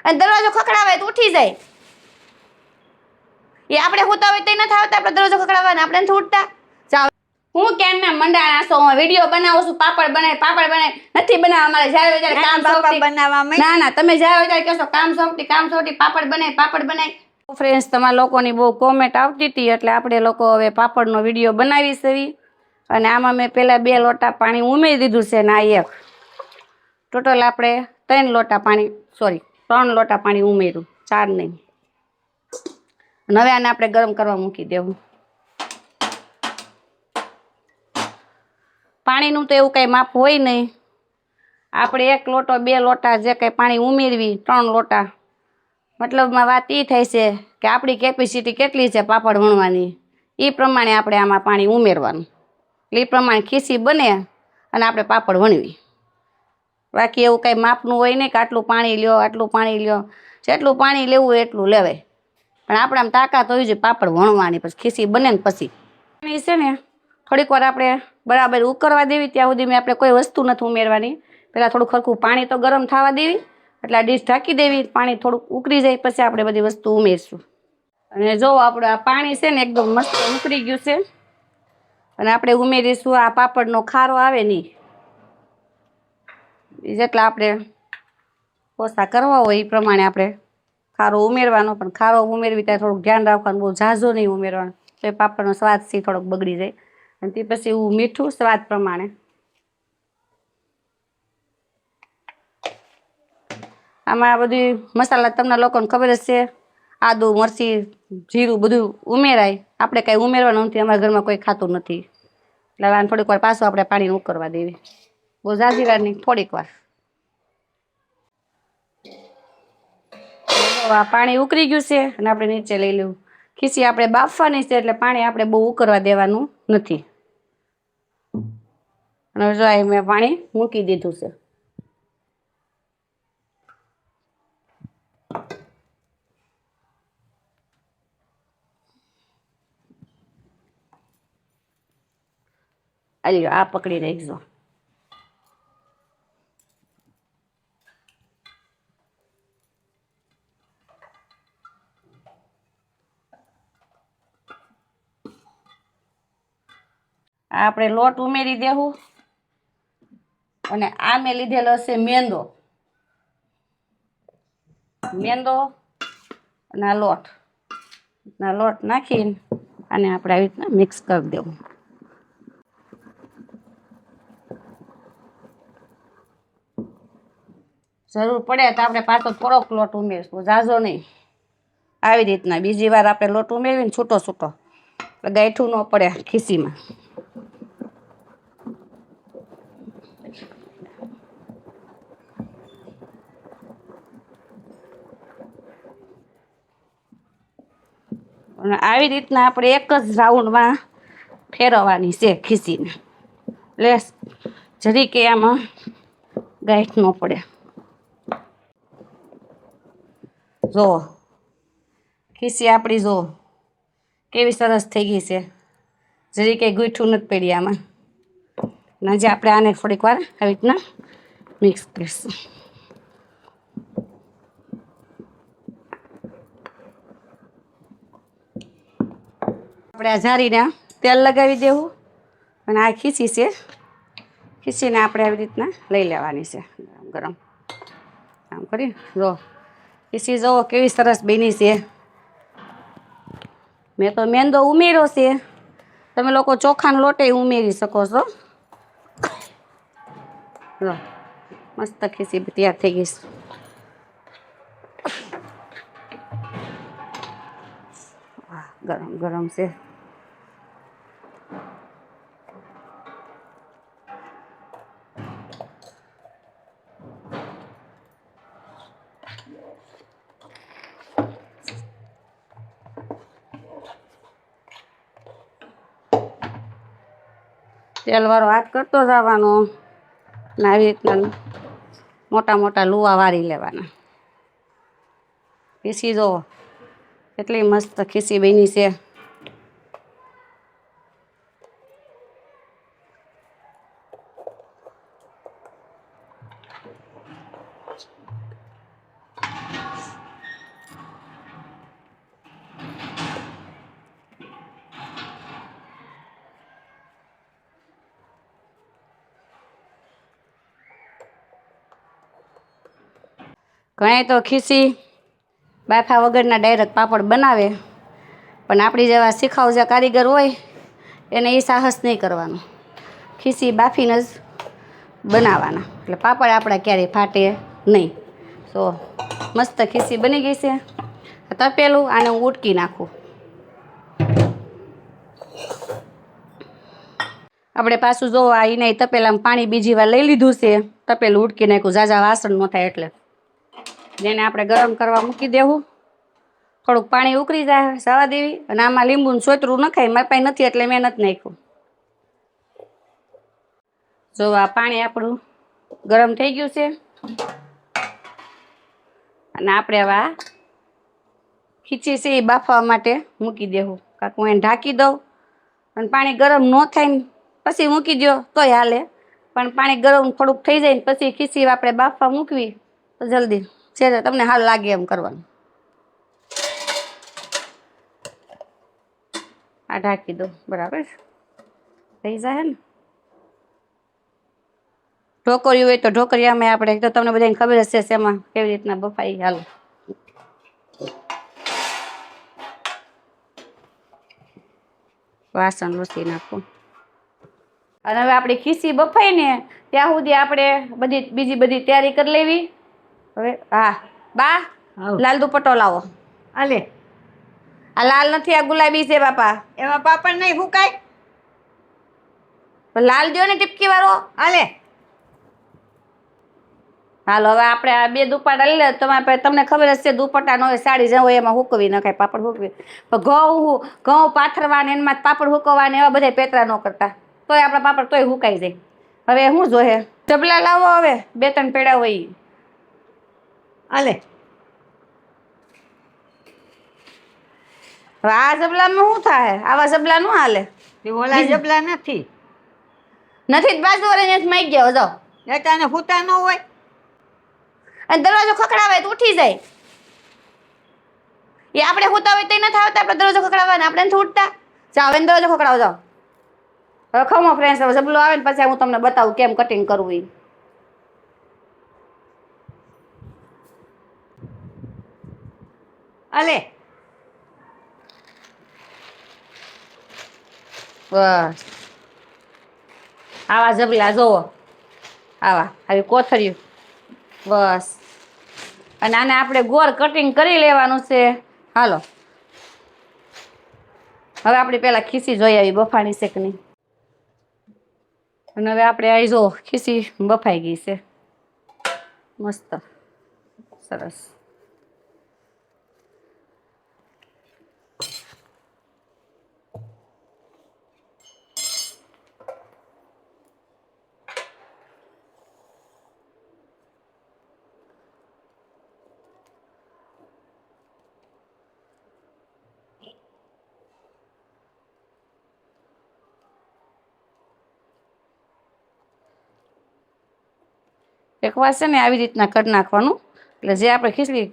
અને દરવાજો ખખડાવે તો ઉઠી જાય. એ આપણે હોતા હોય તો નથી આવતા, આપણે દરવાજો ખખડાવવા ને આપણે નથી ઉઠતા. જાઓ હું ક્યારના મંડાણા છો, વિડીયો બનાવું છું, પાપડ બનાય નથી બનાવવા. અમારે જ્યારે ત્યારે કામ બાપા બનાવવા ના ના, તમે જ્યારે ત્યારે કહેશો કામ સોંપતી પાપડ બનાય. ફ્રેન્ડ્સ, તમારા લોકોની બહુ કોમેન્ટ આવતી હતી એટલે આપણે લોકો હવે પાપડનો વિડીયો બનાવી છે. અને આમાં મેં પહેલા 2 લોટા પાણી ઉમેરી દીધું છે ને આ 1. ટોટલ આપણે 3 લોટા પાણી, સોરી 3 લોટા પાણી ઉમેર્યું, 4 નહીં. હવે આને આપણે ગરમ કરવા મૂકી દેવું. પાણીનું તો એવું કંઈ માપ હોય નહીં. આપણે 1 લોટો 2 લોટા જે કંઈ પાણી ઉમેરવી, 3 લોટા, મતલબમાં વાત એ થાય છે કે આપણી કેપેસિટી કેટલી છે પાપડ વણવાની, એ પ્રમાણે આપણે આમાં પાણી ઉમેરવાનું. એટલે એ પ્રમાણે ખીસી બને અને આપણે પાપડ વણવી. બાકી એવું કંઈ માપનું હોય નહીં કે આટલું પાણી લ્યો, આટલું પાણી લ્યો. જેટલું પાણી લેવું હોય એટલું લેવાય, પણ આપણામાં તાકાત હોવી જોઈએ પાપડ વણવાની. પછી ખીસી બને ને પછી પાણી છે ને થોડીક વાર આપણે બરાબર ઉકળવા દેવી. ત્યાં સુધીમાં આપણે કોઈ વસ્તુ નથી ઉમેરવાની. પહેલાં થોડું ખરખું પાણી તો ગરમ થવા દેવી, એટલે આ ડીશ ઢાંકી દેવી. પાણી થોડુંક ઉકળી જાય પછી આપણે બધી વસ્તુ ઉમેરશું. અને જો આપણે આ પાણી છે ને એકદમ મસ્ત ઉકળી ગયું છે. અને આપણે ઉમેરીશું આ પાપડનો ખારો આવે નહીં, જેટલા આપણે ઓછા કરવા હોય એ પ્રમાણે આપણે ખારો ઉમેરવાનો. પણ ખારો ઉમેરવી ત્યારે થોડુંક ધ્યાન રાખવાનું, બહુ ઝાઝો નહીં ઉમેરવાનો, તો એ પાપડનો સ્વાદ છે થોડોક બગડી જાય. અને તે પછી એવું મીઠું સ્વાદ પ્રમાણે. આમાં બધી મસાલા તમને લોકોને ખબર જ છે, આદુ મરચી જીરું બધું ઉમેરાય. આપણે કાંઈ ઉમેરવાનું નથી, અમારા ઘરમાં કોઈ ખાતું નથી. એટલે આને થોડીક વાર પાછું આપણે પાણીને ઉકળવા દેવી. બહુ ઝાઝી વાર નહીં, થોડીક વાર. આ પાણી ઉકળી ગયું છે અને આપણે નીચે લઈ લેવું. ખીસી આપણે બાફવાની છે એટલે પાણી આપણે બહુ ઉકળવા દેવાનું નથી. અને જો આ મેં પાણી મૂકી દીધું છે. આલ્યો આ પકડી રાખજો. આપણે લોટ ઉમેરી દેવું. અને આ મેં લીધેલો છે મેંદો અને આ લોટ નાખીને અને આપણે આવી રીતના મિક્સ કરી દેવું. જરૂર પડે તો આપણે પાછો થોડોક લોટ ઉમેરશું, ઝાઝો નહીં. આવી રીતના બીજી વાર આપણે લોટ ઉમેરવીને છૂટો ગાંઠું ન પડે ખીસીમાં. અને આવી રીતના આપણે એક જ રાઉન્ડમાં ફેરવવાની છે ખીસીને, એટલે જરીકે આમાં ગાંઠ ન પડે. જો ખીસી આપણી જો કેવી સરસ થઈ ગઈ છે, જરી કંઈ ગૂંઠું નથી પડી આમાં. અને હજી આપણે આને થોડીક વાર આવી રીતના મિક્સ કરીશું. આપણે આ જારીને તેલ લગાવી દેવું. અને આ ખીસી છે, ખીસીને આપણે આવી રીતના લઈ લેવાની છે ગરમ. આમ કરી જો ખીસી જુઓ કેવી સરસ બની છે. મેં તો મેંદો ઉમેર્યો છે, તમે લોકો ચોખાનો લોટે ઉમેરી શકો છો. જો મસ્ત ખીસી તૈયાર થઈ ગઈ છે. ગરમ ગરમ છે. તેલવાળો હાથ કરતો જવાનો ને આવી રીતના મોટા મોટા લુવા વારી લેવાના. ખીસી જુઓ કેટલી મસ્ત ખીસી બની છે. ઘણા તો ખીસી બાફા વગરના ડાયરેક્ટ પાપડ બનાવે, પણ આપણી જેવા શીખાવ જે કારીગર હોય એને એ સાહસ નહીં કરવાનું, ખીસી બાફીને જ બનાવવાના, એટલે પાપડ આપણા ક્યારેય ફાટે નહીં. તો મસ્ત ખીસી બની ગઈ છે. તપેલું આને હું ઉટકી નાખું. આપણે પાછું જો આ એને તપેલામાં પાણી બીજી વાર લઈ લીધું છે, તપેલું ઉટકી નાખ્યું, ઝાઝા વાસણ ન થાય એટલે. જેને આપણે ગરમ કરવા મૂકી દેવું, થોડુંક પાણી ઉકળી જાય જવા દેવી, અને આમાં લીંબુનું સોતરું નખાય, મારી પાસે નથી એટલે મેં નથી નાખ્યું. જો આ પાણી આપણું ગરમ થઈ ગયું છે, અને આપણે હવે આ ખીચી છે એ બાફવા માટે મૂકી દેવું. કાંક હું એને ઢાંકી દઉં, અને પાણી ગરમ ન થાય ને પછી મૂકી દો તોય હાલે, પણ પાણી ગરમ થોડુંક થઈ જાય ને પછી ખીચી આપણે બાફવા મૂકવી તો જલ્દી છે તમને હાલ લાગે એમ કરવાનું. આ ઢાંકી દો, બરાબર થઈ જાય ને. ઢોકળિયું હોય તો ઢોકળિયામાં આપણે તો તમને બધાને ખબર હશે શેમાં કેવી રીતના બફાઈ. હાલો વાસણ લૂછી નાખું. અને હવે આપણી ખીસી બફાઈ ને ત્યાં સુધી આપણે બીજી બધી તૈયારી કરી લેવી. હવે હા બા લાલ દુપટ્ટો લાવો. આલે આ લાલ નથી, આ ગુલાબી છે બાપા. એમાં પાપડ નહીં ફૂકાય? લાલ દો ને ટીપકી વાળો. આલે હાલો હવે આપણે આ બે દુપટ્ટા લઈ લે. તમને ખબર હશે દુપટ્ટા ન હોય સાડી જ્યાં હોય એમાં હુકવી નખાય, પાપડ હુકવી. પણ ઘઉં પાથરવા ને એમાં પાપડ હુકવવા ને એવા બધા પેતરા ન કરતા, તોય આપણા પાપડ તોય હુકાઈ જાય. હવે શું જોહે? જબલા લાવો, હવે 2-3 પેડા હોય. આલે હવે આ જબલામાં શું થાય? આવા જબલા ન હાલે. ઓલા જબલા નથી જ બાજુ વાળા માઈ ગયા જાઓ. એટાને ફૂટા ન હોય, અને દરવાજો ખખડાવે તો ઉઠી જાય. એ આપણે હોતા હોય તો નથી આવતા, આપણે દરવાજો ખખડાવવાના, આપણે નથી ઉઠતા. જાઓ હવે દરવાજો ખખડાવો જાઓ. હવે ખમો ફ્રેન્ડ્સ, હવે જબલો આવે ને પછી હું તમને બતાવું કેમ કટિંગ કરવું. એ આલે બસ આવા જબલા જોવો, આવી કોથળીઓ. બસ અને આને આપણે ગોળ કટિંગ કરી લેવાનું છે. હાલો હવે આપણે પેલા ખીસી જોઈ આવી બફાણી છે કે નહીં. અને હવે આપણે આવી જો ખીસી બફાઈ ગઈ છે મસ્ત સરસ. એકવાર છે ને આવી રીતના કરી નાખવાનું, એટલે જે આપણે ખીસી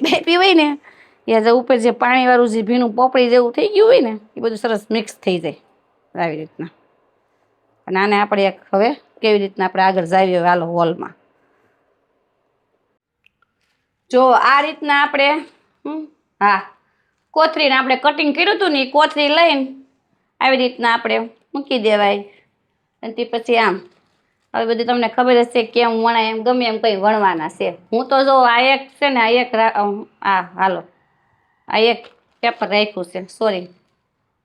બાફી હોય ને એ જે ઉપર જે પાણીવાળું જે ભીનું પોપડી જેવું થઈ ગયું હોય ને એ બધું સરસ મિક્સ થઈ જાય આવી રીતના. અને આને આપણે એક હવે કેવી રીતના આપણે આગળ જાવીએ હાલો હોલમાં. જો આ રીતના આપણે હા કોથળીને આપણે કટિંગ કર્યું હતું ને એ કોથળી લઈને આવી રીતના આપણે મૂકી દેવાય. અને તે પછી આમ હવે બધી તમને ખબર હશે કેમ વણાય, એમ ગમે એમ કંઈ વણવાના છે. હું તો જો આ એક છે ને હાલો આ એક પેપર રાખ્યું છે, સોરી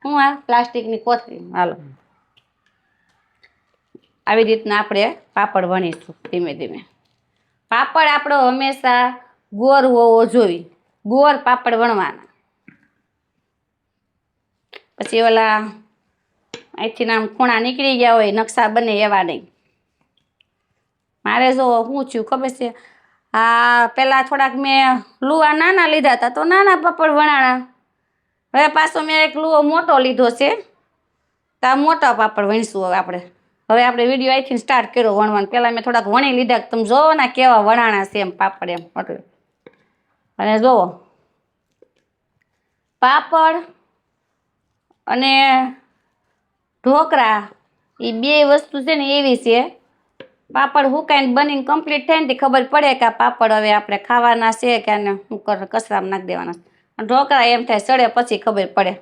હું આ પ્લાસ્ટિકની કોથળી. હાલો આવી રીતના આપણે પાપડ વણીશું ધીમે ધીમે. પાપડ આપણો હંમેશા ગોળ હોવો જોઈએ, ગોળ પાપડ વણવાના. પછી ઓલા અહીંથી આમ ખૂણા નીકળી ગયા હોય નકશા બને એવા નહીં. મારે જો શું થયું ખબર છે, પહેલાં થોડાક મેં લુવા નાના લીધા હતા તો નાના પાપડ વણાણા. હવે પાછો મેં એક લુવો મોટો લીધો છે તો આ મોટા પાપડ વણીશું. હવે આપણે વિડીયો અહીંથી સ્ટાર્ટ કર્યો વણવાનું. પહેલાં મેં થોડાક વણી લીધા, તમે જોવો ને કેવા વણાણા છે એમ પાપડ એમ એટલે. અને જુઓ પાપડ અને ઢોકળા એ બે વસ્તુ છે ને એવી છે પાપડ હુકાઈને બનીને કમ્પ્લીટ થાય ને તે ખબર પડે કે આ પાપડ હવે આપણે ખાવાના છે કે આને શું કચરામાં નાખી દેવાના છે. અને ઢોકળા એમ થાય સડે પછી ખબર પડે.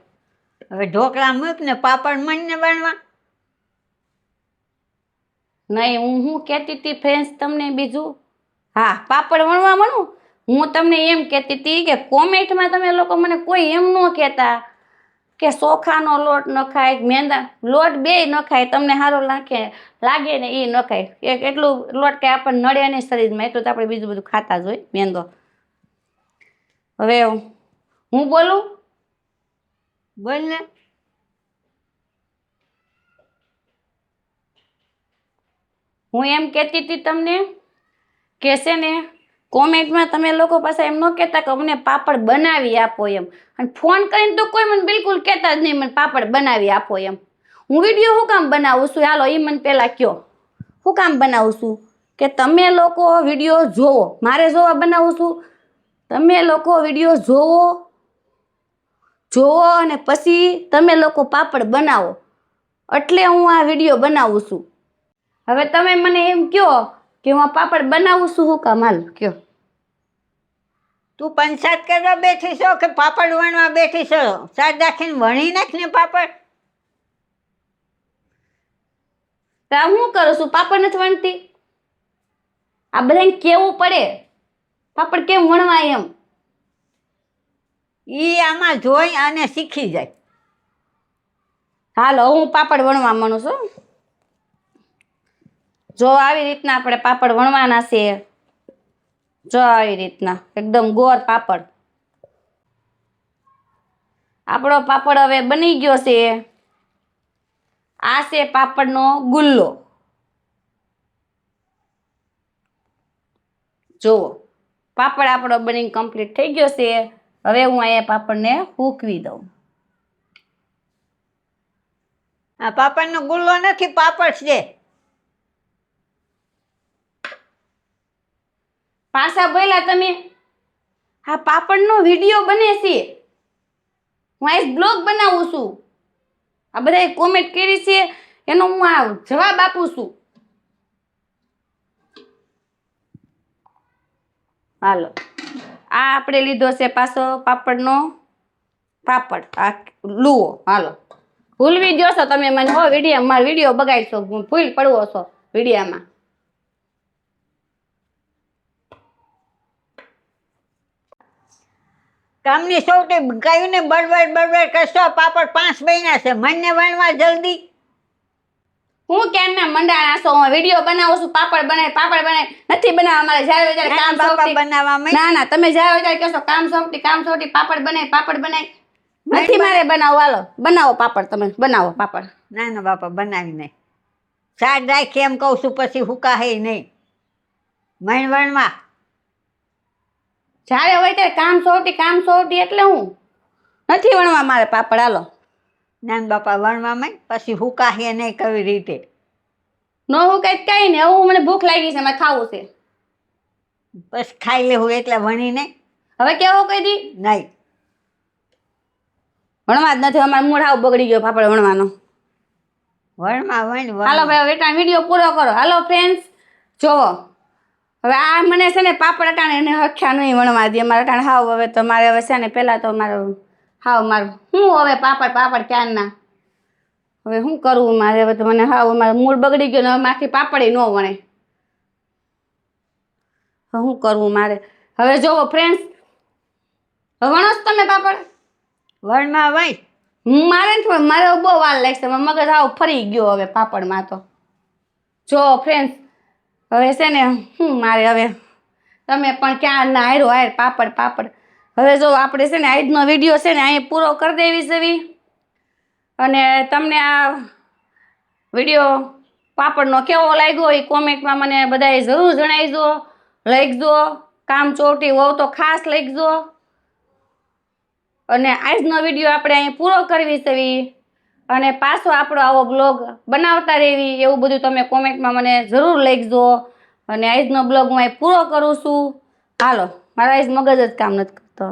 હવે ઢોકળા મૂક ને પાપડ માંડીને બનવા. નહીં હું કહેતી હતી ફ્રેન્ડ્સ તમને બીજું, હા પાપડ વણવા મળું. હું તમને એમ કહેતી હતી કે કોમેન્ટમાં તમે લોકો મને કોઈ એમ ન કહેતા કે ચોખાનો લોટ ન ખાય, મેંદા લોટ બેય ન ખાય, તમને સારું લાગે ને એ ન ખાય. એટલું લોટ કે આપણને નડે નહીં શરીરમાં, એટલું તો આપણે બીજું બધું ખાતા જ હોય મેંદો. હવે હું બોલું? બોલ ને. હું એમ કહેતી હતી તમને કે છે ને કોમેન્ટમાં તમે લોકો પાસે એમ ન કહેતા કે અમને પાપડ બનાવી આપો એમ. અને ફોન કરીને તો કોઈ મને બિલકુલ કહેતા જ નહીં મને પાપડ બનાવી આપો એમ. હું વિડીયો શું કામ બનાવું છું હાલો એ મને પહેલાં કહો. શું કામ બનાવું છું કે તમે લોકો વિડીયો જોવો, મારે જોવા બનાવું છું. તમે લોકો વિડીયો જોવો અને પછી તમે લોકો પાપડ બનાવો, એટલે હું આ વિડીયો બનાવું છું. હવે તમે મને એમ કહો કે હું પાપડ બનાવું છું શું કામ, હાલ કહો. તું પંચાયત કરવા બેઠી છો કે પાપડ વણવા બેઠી છો? શાક રાખીને વણી નાખ ને પાપડ. તો હું કરું છું? પાપડ નથી વણતી. આ બધાને કેવું પડે પાપડ કેમ વણવા એમ. ઈ આમાં જોઈ અને શીખી જાય. હાલો હું પાપડ વણવા માંડું છું. જો આવી રીતના આપણે પાપડ વણવાના છે. જો આવી રીતના એકદમ ગોળ પાપડ. આપણો પાપડ હવે બની ગયો છે. આ છે પાપડનો ગુલ્લો. જુઓ પાપડ આપણો બનીને કમ્પ્લીટ થઈ ગયો છે. હવે હું અહીંયા પાપડને હૂકવી દઉં. આ પાપડનો ગુલ્લો નથી, પાપડ છે. પાછા બોલ્યા તમે. આ પાપડનો વિડીયો બને છે. હું આ બ્લોગ બનાવું છું. આ બધાએ કોમેન્ટ કરી છે એનો હું આ જવાબ આપું છું. હાલો આ આપણે લીધો છે પાછો પાપડનો પાપડ, આ લુઓ. હાલો ભૂલવી દો છો તમે મને હો વિડીયો, મારો વિડીયો બગાડશો, ભૂલ પડવો છો વિડીયામાં. કામની સૌથી ગાયું ને બળબડ કરશો. પાપડ 5 બન્યા છે, મને વણવા જલ્દી. હું કેમ ના મંડાણા છો? હું વિડીયો બનાવું છું. પાપડ બનાય નથી બનાવવા મારે. જ્યારે જ્યારે કામ સોંપતી બનાવવા ના તમે જ્યારે ત્યારે કહેશો કામ સોંપતી પાપડ બનાય નથી મારે બનાવો. હાલો બનાવો પાપડ, તમે બનાવો પાપડ. ના બાપા બનાવી નહીં. શાક રાખી એમ કહું છું, પછી હુકાહે નહીં. મણ વણવા જ્યારે હોય ત્યારે કામ સોંપતી એટલે હું નથી વણવા મારે પાપડ. હાલો નાન બાપા વણવામાં પછી હુકાહે નહીં. કેવી રીતે નો હું કઈ કઈ ને હવે મને ભૂખ લાગી છે, મારે ખાવું છે. બસ ખાઈ લેવું એટલે વણી નહીં. હવે કેવો કહી દી નહીં વણવા જ નથી. અમારો મૂડ હાવ બગડી ગયો પાપડ વણવાનો. વણ હાલો ભાઈ વેટાણ વિડીયો પૂરો કરો. હાલો ફ્રેન્ડ્સ જોવો હવે આ મને છે ને પાપડ અટાણે એને હખ્યા નહીં વણવા દે મારે અટાણે. હાવ હવે તો મારે હવે છે ને પહેલાં તો મારું હું હવે પાપડ ક્યારના હવે શું કરવું મારે? હવે તો મને હાવ મારો મૂડ બગડી ગયો ને હવે માથી પાપડ ન વણે. શું કરવું મારે? હવે જોવો ફ્રેન્ડ્સ વણો જ તમે પાપડ. વણમાં વણ મારે બહુ વાર લાગશે. મગજ હાવ ફરી ગયો હવે પાપડમાં તો. જો ફ્રેન્ડ્સ હવે છે ને શું મારે હવે તમે પણ ક્યાં ના હાર પાપડ. હવે જો આપણે છે ને આજનો વિડીયો છે ને અહીં પૂરો કરી દેવી છે. અને તમને આ વિડીયો પાપડનો કેવો લાગ્યો એ કોમેન્ટમાં મને બધાએ જરૂર જણાવજો. લખજો. કામ ચોટી હોવ તો ખાસ લખજો. અને આજનો વિડીયો આપણે અહીં પૂરો કરવી છે. અને પાછો આપણો આવો બ્લોગ બનાવતા રહેવી એવું બધું તમે કોમેન્ટમાં મને જરૂર લખજો. અને આજનો બ્લોગ હું અહીં પૂરો કરું છું. હાલો મારા આજ મગજ જ કામ નથી કરતો.